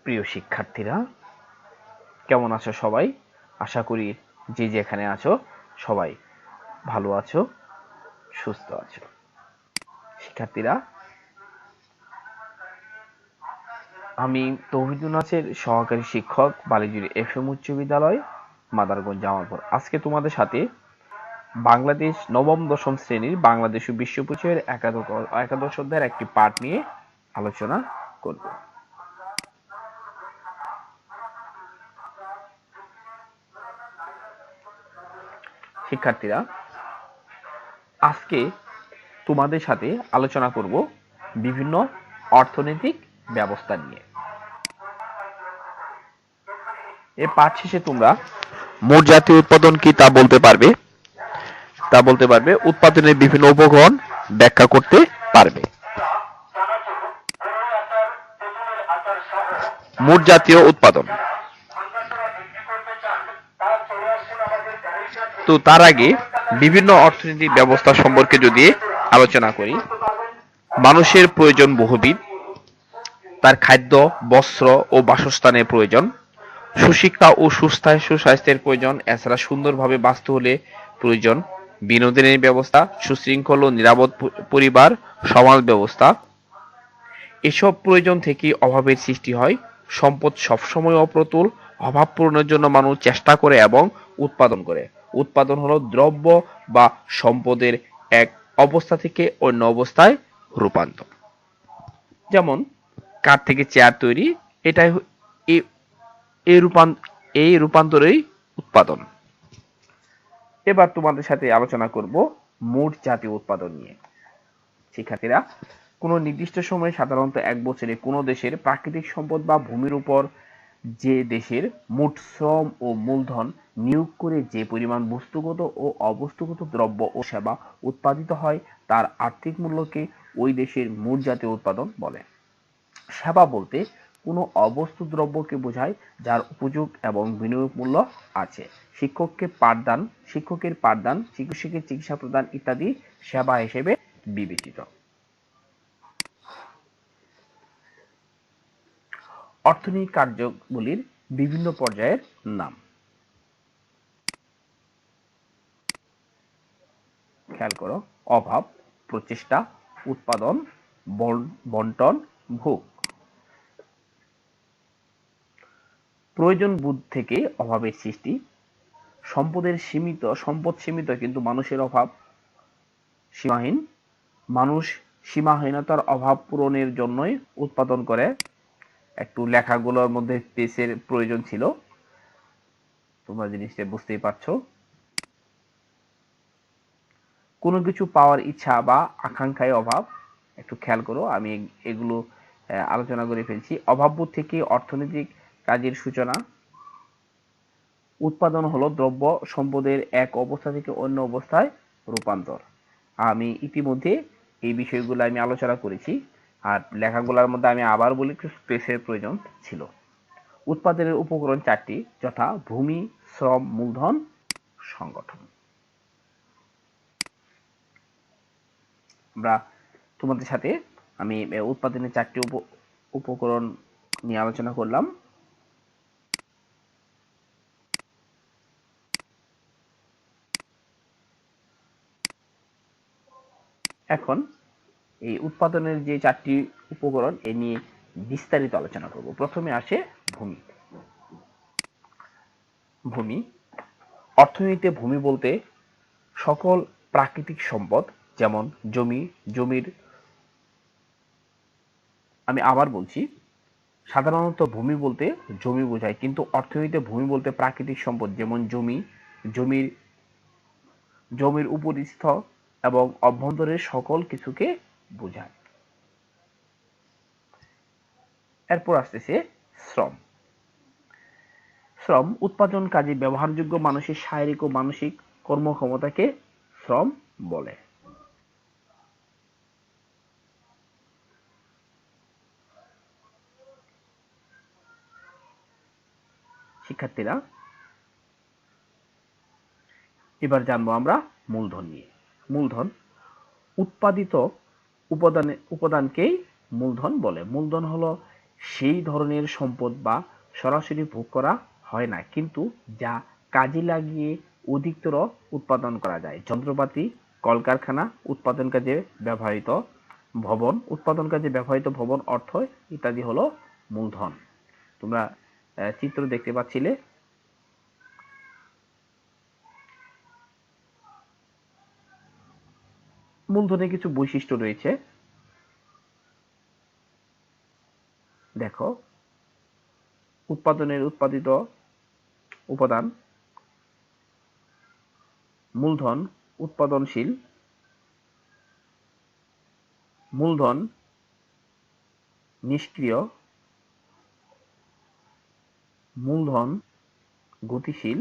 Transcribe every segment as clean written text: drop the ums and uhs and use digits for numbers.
প্রিয় শিক্ষার্থীরা, কেমন আছো সবাই? আশা করি যে যেখানে আছো সবাই ভালো আছো, সুস্থ আছো। শিক্ষার্থীরা, আমি তৌহিদুল নাসের সহকারী শিক্ষক, বালিজুরি এফএম উচ্চ বিদ্যালয়, মাদারগঞ্জ, জামালপুর। আজকে তোমাদের সাথে বাংলাদেশ নবম দশম শ্রেণীর বাংলাদেশ ও বিশ্ব পরিচয়ের একাদশ অধ্যায়ের একটি পাঠ নিয়ে আলোচনা করব। শিক্ষার্থীরা, আজকে তোমাদের সাথে আলোচনা করব বিভিন্ন অর্থনৈতিক ব্যবস্থা নিয়ে। এ পাঠ শেষে তোমরা মোট জাতীয় উৎপাদন কি তা বলতে পারবে, উৎপাদনের বিভিন্ন উপকরণ ব্যাখ্যা করতে পারবে। মোট জাতীয় উৎপাদন। তো তার আগে বিভিন্ন অর্থনৈতিক ব্যবস্থা সম্পর্কে যদি আলোচনা করি, মানুষের প্রয়োজন বহুবিধ। তার খাদ্য, বস্ত্র ও বাসস্থানের প্রয়োজন, সুশিক্ষা ও সুস্বাস্থ্যের প্রয়োজন, এছাড়া সুন্দরভাবে বাঁচতে হলে প্রয়োজন বিনোদনের ব্যবস্থা, সুশৃঙ্খল ও নিরাপদ পরিবার, সমাজ ব্যবস্থা। এসব প্রয়োজন থেকে অভাবের সৃষ্টি হয়। সম্পদ সবসময় অপ্রতুল। অভাব পূরণের জন্য মানুষ চেষ্টা করে এবং উৎপাদন করে। উৎপাদন হলো দ্রব্য বা সম্পদের এক অবস্থা থেকে অন্য অবস্থায় রূপান্তর। যেমন কাঠ থেকে চেয়ার তৈরি, এটাই এই রূপান্তরেই উৎপাদন। এবার তোমাদের সাথে আলোচনা করব মোট জাতীয় উৎপাদন নিয়ে। শিক্ষার্থীরা, কোনো নির্দিষ্ট সময়ে, সাধারণত এক বছরে, কোনো দেশের প্রাকৃতিক সম্পদ বা ভূমির উপর যে দেশের মোট শ্রম ও মূলধন নিয়োগ করে যে পরিমাণ বস্তুগত ও অবস্তুগত দ্রব্য ও সেবা উৎপাদিত হয়, তার আর্থিক মূল্যকে ওই দেশের মোট জাতীয় উৎপাদন বলে। সেবা বলতে কোনো অবস্তু দ্রব্যকে বোঝায় যার উপযোগ এবং বিনিয়োগ মূল্য আছে। শিক্ষকের পাঠদান, চিকিৎসকের চিকিৎসা প্রদান ইত্যাদি সেবা হিসেবে বিবেচিত। অর্থনৈতিক কার্যাবলীর বিভিন্ন পর্যায়ের নাম খেয়াল করো। অভাব, প্রচেষ্টা, উৎপাদন, বন্টন, ভোগ। প্রয়োজন বোধ থেকে অভাবের সৃষ্টি। সম্পদ সীমিত কিন্তু মানুষের অভাব সীমাহীন। মানুষ সীমাহীনতার অভাব পূরণের জন্যই উৎপাদন করে। একটু লেখাগুলোর মধ্যে স্পেসের প্রয়োজন ছিল, তোমরা জিনিসটা বুঝতেই পারছো। কোনো কিছু পাওয়ার ইচ্ছা বা আকাঙ্ক্ষায় অভাব, একটু খেয়াল করো, আমি এগুলো আলোচনা করে ফেলছি। অভাববোধ থেকে অর্থনৈতিক কাজের সূচনা। উৎপাদন হলো দ্রব্য সম্পদের এক অবস্থা থেকে অন্য অবস্থায় রূপান্তর। আমি ইতিমধ্যে এই বিষয়গুলো আমি আলোচনা করেছি, আর লেখাগুলোর মধ্যে আমি আবার বলি, একটু স্পেসের প্রয়োজন ছিল। উৎপাদনের উপকরণ চারটি, যথা ভূমি, শ্রম, মূলধন, সংগঠন। আমরা তোমাদের সাথে আমি উৎপাদনের চারটি উপকরণ নিয়ে আলোচনা করলাম। এখন এই উৎপাদনের যে চারটি উপকরণ এ নিয়ে বিস্তারিত আলোচনা করব। প্রথমে আসে ভূমি। ভূমি অর্থনীতিতে ভূমি বলতে সকল প্রাকৃতিক সম্পদ, যেমন জমির আমি আবার বলছি, সাধারণত ভূমি বলতে জমি বোঝায়, কিন্তু অর্থনীতিতে ভূমি বলতে প্রাকৃতিক সম্পদ যেমন জমির উপরিস্থ এবং অভ্যন্তরের সকল কিছুকে বোঝায়। এরপর আসতেছে শ্রম। শ্রম উৎপাদন কাজে ব্যবহারযোগ্য মানুষের শারীরিক ও মানসিক কর্মক্ষমতাকে শ্রম বলে। শিক্ষার্থীরা, এবার জানবো আমরা মূলধন নিয়ে। মূলধন উৎপাদিত উপাদানকেই মূলধন বলে। মূলধন হলো সেই ধরনের সম্পদ বা সরাসরি ভোগ করা হয় না, কিন্তু যা কাজে লাগিয়ে অধিকতর উৎপাদন করা যায়। যন্ত্রপাতি, কলকারখানা, উৎপাদন কাজে ব্যবহৃত ভবন, অর্থ ইত্যাদি হলো মূলধন। তোমরা চিত্র দেখতে পাচ্ছিলে। মূলধনের কিছু বৈশিষ্ট্য রয়েছে। দেখো, উৎপাদনের উৎপাদিত উপাদান, মূলধন উৎপাদনশীল, মূলধন নিষ্ক্রিয়, মূলধন গতিশীল,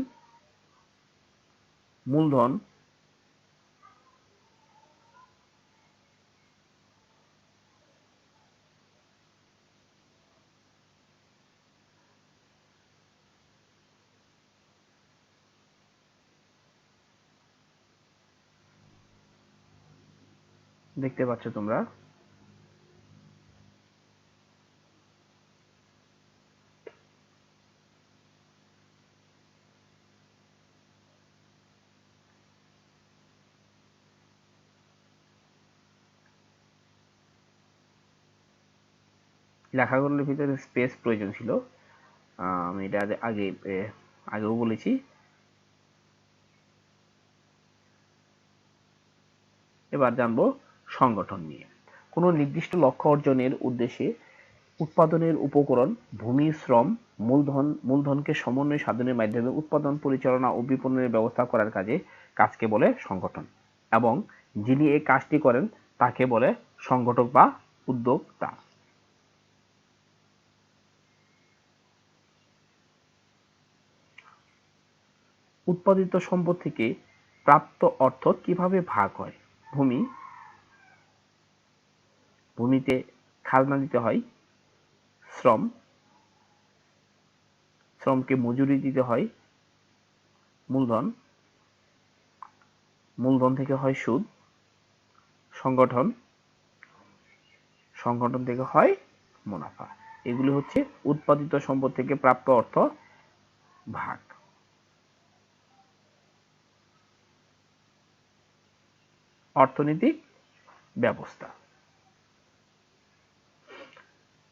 মূলধন দেখতে পাচ্ছ তোমরা। লেখাগুলোর ভিতরে স্পেস প্রয়োজন ছিল। আমি এটা আগেও বলেছি। এবার জানবো সংগঠন নিয়ে। কোনো নির্দিষ্ট লক্ষ্য অর্জনের উদ্দেশ্যে উৎপাদনের উপকরণ, ভূমি, শ্রম, মূলধনকে সমন্বয় সাধনের মাধ্যমে উৎপাদন পরিচালনা ও বিপণনের ব্যবস্থা করার কাজকে বলে সংগঠন, এবং যিনি এই কাজটি করেন তাকে বলে সংগঠক বা উদ্যোক্তা। উৎপাদিত সম্পদ থেকে প্রাপ্ত অর্থ কিভাবে ভাগ হয়? ভূমিতে খাজনা দিতে হয়, শ্রমকে মজুরি দিতে হয়, মূলধন থেকে হয় সুদ, সংগঠন থেকে হয় মুনাফা। এগুলি হচ্ছে উৎপাদিত সম্পদ থেকে প্রাপ্ত অর্থ ভাগ। অর্থনৈতিক ব্যবস্থা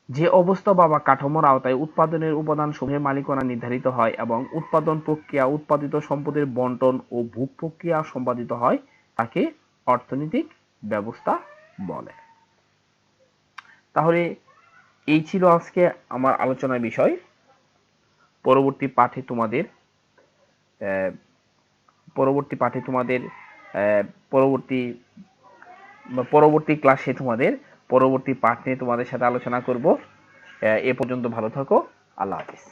যে অবস্থা বা কাঠামোর আওতায় উৎপাদনের উপাদানসমূহের মালিকানা নির্ধারিত হয় এবং উৎপাদন প্রক্রিয়া, উৎপাদিত সম্পদের বণ্টন ও ভোগ প্রক্রিয়া সম্পাদিত হয় তাকে অর্থনৈতিক ব্যবস্থা বলে। তাহলে এই ছিল আজকে আমার আলোচনার বিষয়। পরবর্তী পাঠে তোমাদের পরবর্তী ক্লাসে তোমাদের পরবর্তী পাঠ নিয়ে তোমাদের সাথে আলোচনা করব। এ পর্যন্ত ভালো থাকো। আল্লাহ হাফিজ।